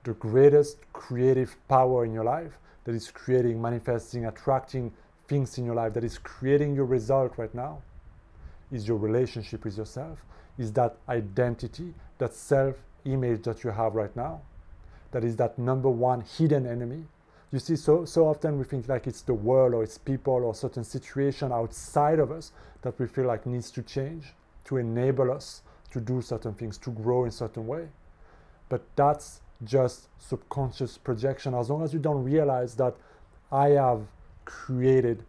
the greatest creative power in your life, that is creating, manifesting, attracting things in your life, that is creating your result right now, is your relationship with yourself, is that identity, that self-image that you have right now. That is that number one hidden enemy. You see, so often we think like it's the world or it's people or certain situation outside of us that we feel like needs to change to enable us to do certain things, to grow in certain way. But that's just subconscious projection. As long as you don't realize that I have created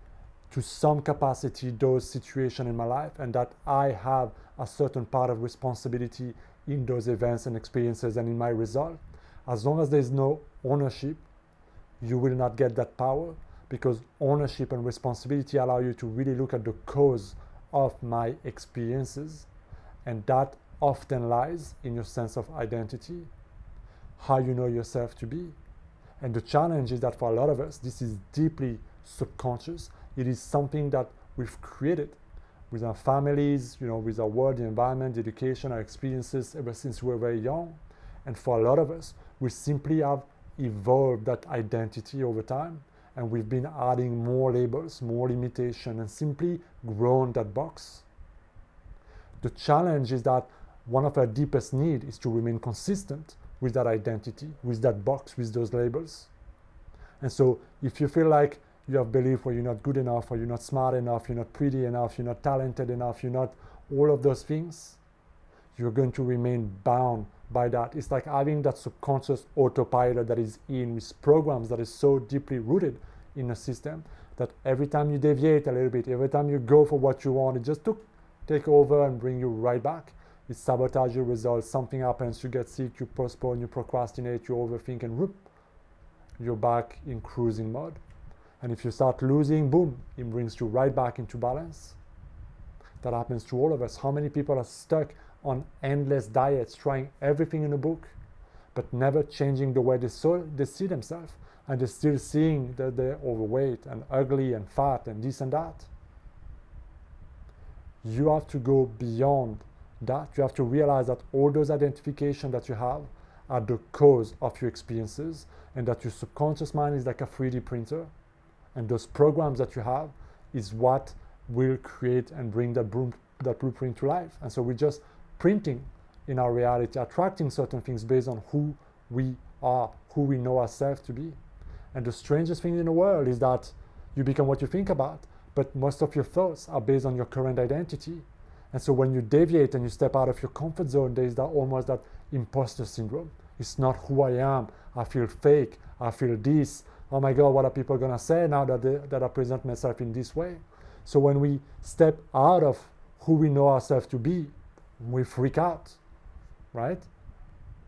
to some capacity those situations in my life, and that I have a certain part of responsibility in those events and experiences and in my result, as long as there's no ownership, you will not get that power, because ownership and responsibility allow you to really look at the cause of my experiences, and that often lies in your sense of identity, how you know yourself to be. And the challenge is that for a lot of us, this is deeply subconscious. It is something that we've created with our families, with our world, the environment, the education, our experiences ever since we were very young. And for a lot of us, we simply have evolved that identity over time, and we've been adding more labels, more limitation, and simply grown that box. The challenge is that one of our deepest needs is to remain consistent with that identity, with that box, with those labels. And so if you feel like you have belief where you're not good enough, or you're not smart enough, you're not pretty enough, you're not talented enough, you're not all of those things, you're going to remain bound by that. It's like having that subconscious autopilot that is in with programs that is so deeply rooted in a system that every time you deviate a little bit, every time you go for what you want, it just take over and bring you right back. It sabotages your results. Something happens, you get sick, you postpone, you procrastinate, you overthink, and whoop, you're back in cruising mode. And if you start losing, boom, it brings you right back into balance. That happens to all of us. How many people are stuck on endless diets, trying everything in a book, but never changing the way they see themselves, and they're still seeing that they're overweight and ugly and fat and this and that? You have to go beyond that. You have to realize that all those identifications that you have are the cause of your experiences, and that your subconscious mind is like a 3D printer, and those programs that you have is what will create and bring that blueprint to life. And so we're just printing in our reality, attracting certain things based on who we are, who we know ourselves to be. And the strangest thing in the world is that you become what you think about, but most of your thoughts are based on your current identity. And so when you deviate and you step out of your comfort zone, there is that almost that imposter syndrome. It's not who I am. I feel fake. I feel this. Oh my God, what are people gonna say now that I present myself in this way? So when we step out of who we know ourselves to be, we freak out, right?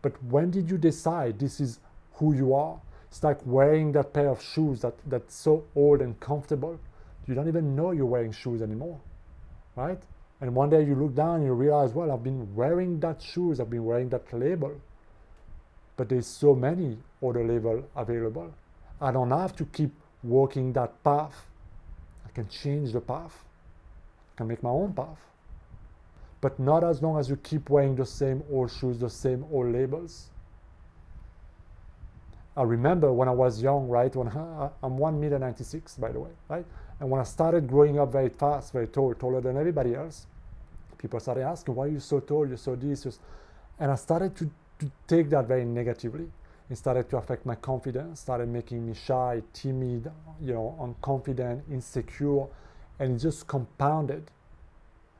But when did you decide this is who you are? It's like wearing that pair of shoes that's so old and comfortable. You don't even know you're wearing shoes anymore, right? And one day you look down and you realize, well, I've been wearing that shoes, I've been wearing that label, but there's so many other labels available. I don't have to keep walking that path. I can change the path. I can make my own path. But not as long as you keep wearing the same old shoes, the same old labels. I remember when I was young, right? I'm 1.96 m, by the way, right? And when I started growing up very fast, very tall, taller than everybody else, people started asking, why are you so tall? You're so this. And I started to take that very negatively. It started to affect my confidence, started making me shy, timid, unconfident, insecure, and it just compounded.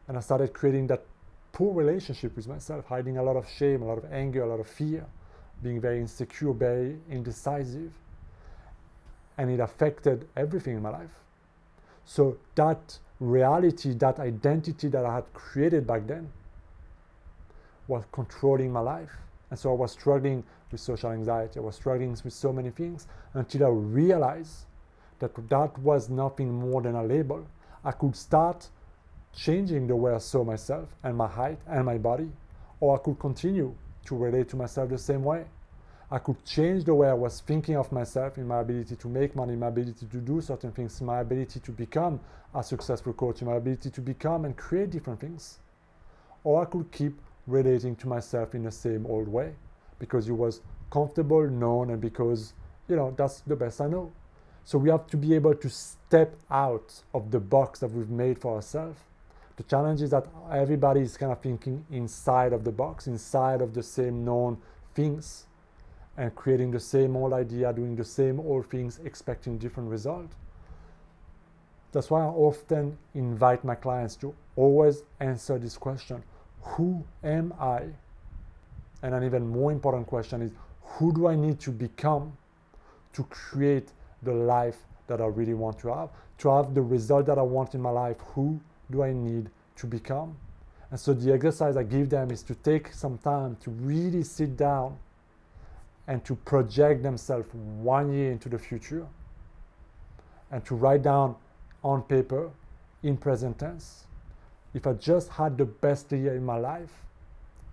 And I started creating that poor relationship with myself, hiding a lot of shame, a lot of anger, a lot of fear, being very insecure, very indecisive. And it affected everything in my life. So that reality, that identity that I had created back then was controlling my life. And so I was struggling with social anxiety. I was struggling with so many things until I realized that that was nothing more than a label. I could start changing the way I saw myself and my height and my body, or I could continue to relate to myself the same way. I could change the way I was thinking of myself, in my ability to make money, my ability to do certain things, my ability to become a successful coach, my ability to become and create different things. Or I could keep relating to myself in the same old way, because it was comfortable, known, and because, that's the best I know. So we have to be able to step out of the box that we've made for ourselves. The challenge is that everybody is kind of thinking inside of the box, inside of the same known things, and creating the same old idea, doing the same old things, expecting different results. That's why I often invite my clients to always answer this question: who am I? And an even more important question is, who do I need to become to create the life that I really want to have the result that I want in my life? Who do I need to become? And so the exercise I give them is to take some time to really sit down and to project themselves 1 year into the future, and to write down on paper, in present tense, if I just had the best year in my life,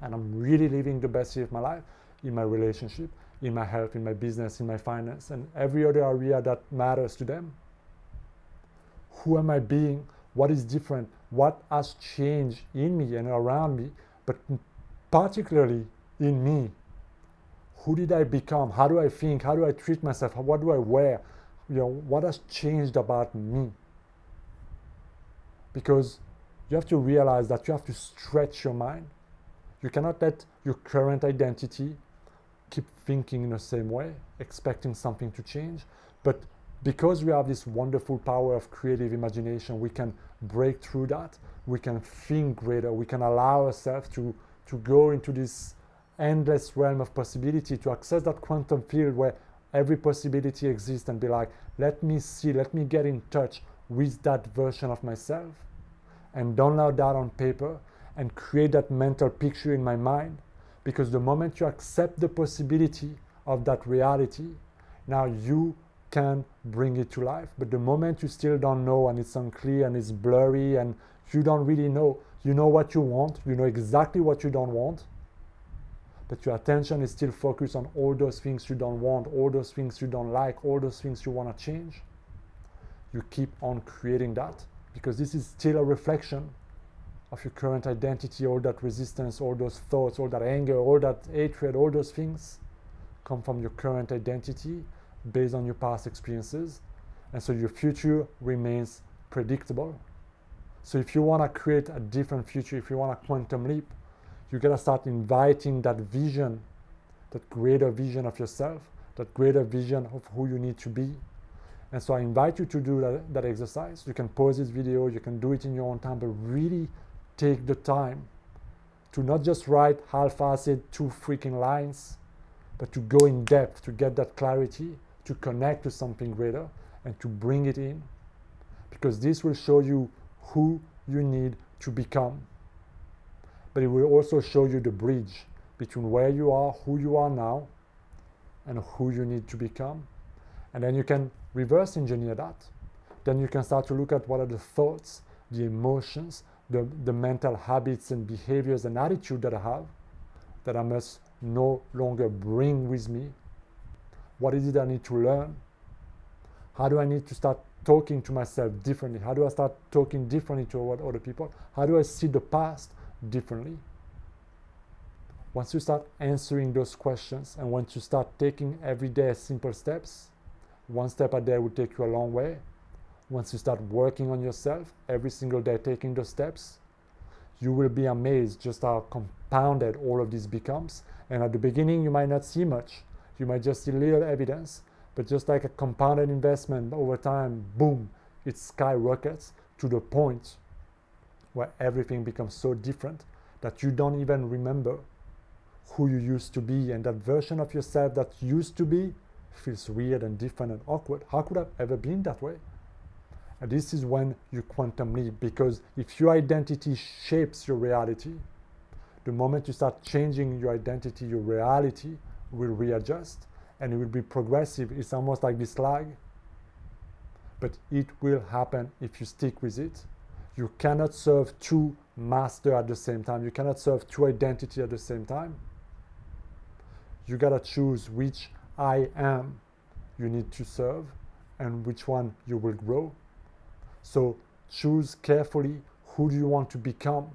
and I'm really living the best year of my life, in my relationship, in my health, in my business, in my finance, and every other area that matters to them. Who am I being? What is different? What has changed in me and around me, but particularly in me? Who did I become? How do I think? How do I treat myself? What do I wear? What has changed about me? Because you have to realize that you have to stretch your mind. You cannot let your current identity keep thinking in the same way, expecting something to change. But because we have this wonderful power of creative imagination, we can break through that. We can think greater. We can allow ourselves to go into this endless realm of possibility, to access that quantum field where every possibility exists, and be like, let me see, let me get in touch with that version of myself, and download that on paper and create that mental picture in my mind. Because the moment you accept the possibility of that reality, now you can bring it to life. But the moment you still don't know, and it's unclear and it's blurry and you don't really know, you know what you want, you know exactly what you don't want, but your attention is still focused on all those things you don't want, all those things you don't like, all those things you want to change, you keep on creating that, because this is still a reflection of your current identity. All that resistance, all those thoughts, all that anger, all that hatred, all those things come from your current identity based on your past experiences. And so your future remains predictable. So if you want to create a different future, if you want a quantum leap, you got to start inviting that vision, that greater vision of yourself, that greater vision of who you need to be. And so I invite you to do that exercise. You can pause this video, you can do it in your own time, but really take the time to not just write half-assed 2 freaking lines, but to go in depth, to get that clarity, to connect to something greater, and to bring it in. Because this will show you who you need to become. But it will also show you the bridge between where you are, who you are now, and who you need to become. And then you can reverse engineer that. Then you can start to look at what are the thoughts, the emotions, the mental habits and behaviors and attitude that I have, that I must no longer bring with me. What is it I need to learn? How do I need to start talking to myself differently? How do I start talking differently toward other people? How do I see the past differently? Once you start answering those questions, and once you start taking every day simple steps, 1 step a day will take you a long way. Once you start working on yourself every single day, taking those steps, you will be amazed just how compounded all of this becomes. And at the beginning, you might not see much. You might just see little evidence, but just like a compounded investment over time, boom, it skyrockets to the point where everything becomes so different that you don't even remember who you used to be. And that version of yourself that used to be feels weird and different and awkward. How could I have ever been that way? And this is when you quantum leap, because if your identity shapes your reality, the moment you start changing your identity, your reality will readjust, and it will be progressive. It's almost like this lag, but it will happen if you stick with it. You cannot serve 2 masters at the same time. You cannot serve 2 identities at the same time. You gotta choose which I am you need to serve and which one you will grow. So choose carefully who do you want to become,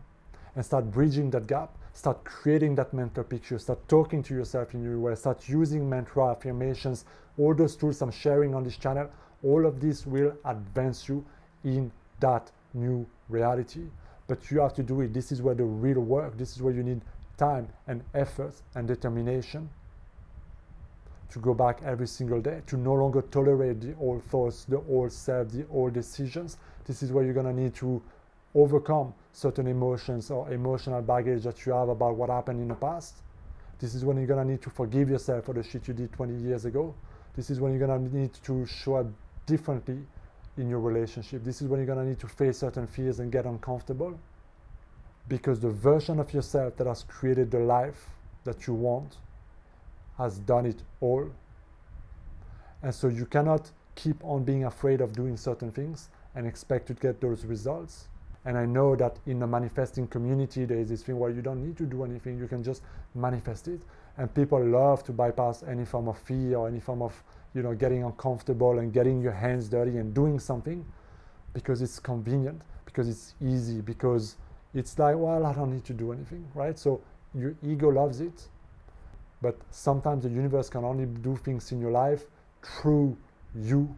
and start bridging that gap. Start creating that mental picture. Start talking to yourself in your way. Start using mantra, affirmations, all those tools I'm sharing on this channel. All of this will advance you in that new reality. But you have to do it. This is where the real work, this is where you need time and effort and determination to go back every single day, to no longer tolerate the old thoughts, the old self, the old decisions. This is where you're going to need to overcome certain emotions or emotional baggage that you have about what happened in the past. This is when you're going to need to forgive yourself for the shit you did 20 years ago. This is when you're going to need to show up differently in your relationship. This is when you're going to need to face certain fears and get uncomfortable, because the version of yourself that has created the life that you want has done it all. And so you cannot keep on being afraid of doing certain things and expect to get those results. And I know that in the manifesting community, there is this thing where you don't need to do anything, you can just manifest it. And people love to bypass any form of fear or any form of, getting uncomfortable and getting your hands dirty and doing something, because it's convenient, because it's easy, because it's like, well, I don't need to do anything, right? So your ego loves it. But sometimes the universe can only do things in your life through you.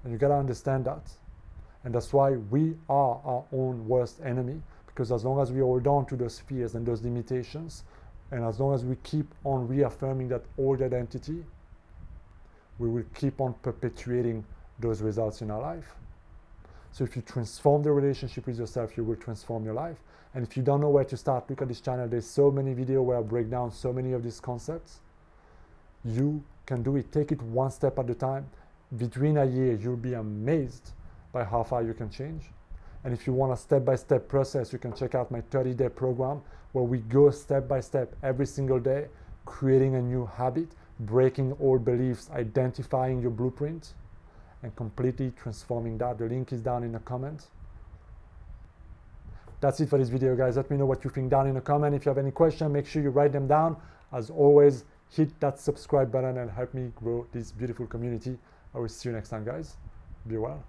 And you gotta understand that. And that's why we are our own worst enemy, because as long as we hold on to those fears and those limitations, and as long as we keep on reaffirming that old identity, we will keep on perpetuating those results in our life. So if you transform the relationship with yourself, you will transform your life. And if you don't know where to start, look at this channel. There's so many videos where I break down so many of these concepts. You can do it. Take it one step at a time. Between a year, you'll be amazed by how far you can change. And if you want a step-by-step process, you can check out my 30-day program, where we go step by step every single day, creating a new habit, breaking old beliefs, identifying your blueprint, and completely transforming that. The link is down in the comments. That's it for this video, guys. Let me know what you think down in the comment. If you have any questions, make sure you write them down. As always, hit that subscribe button and help me grow this beautiful community. I will see you next time, guys. Be well.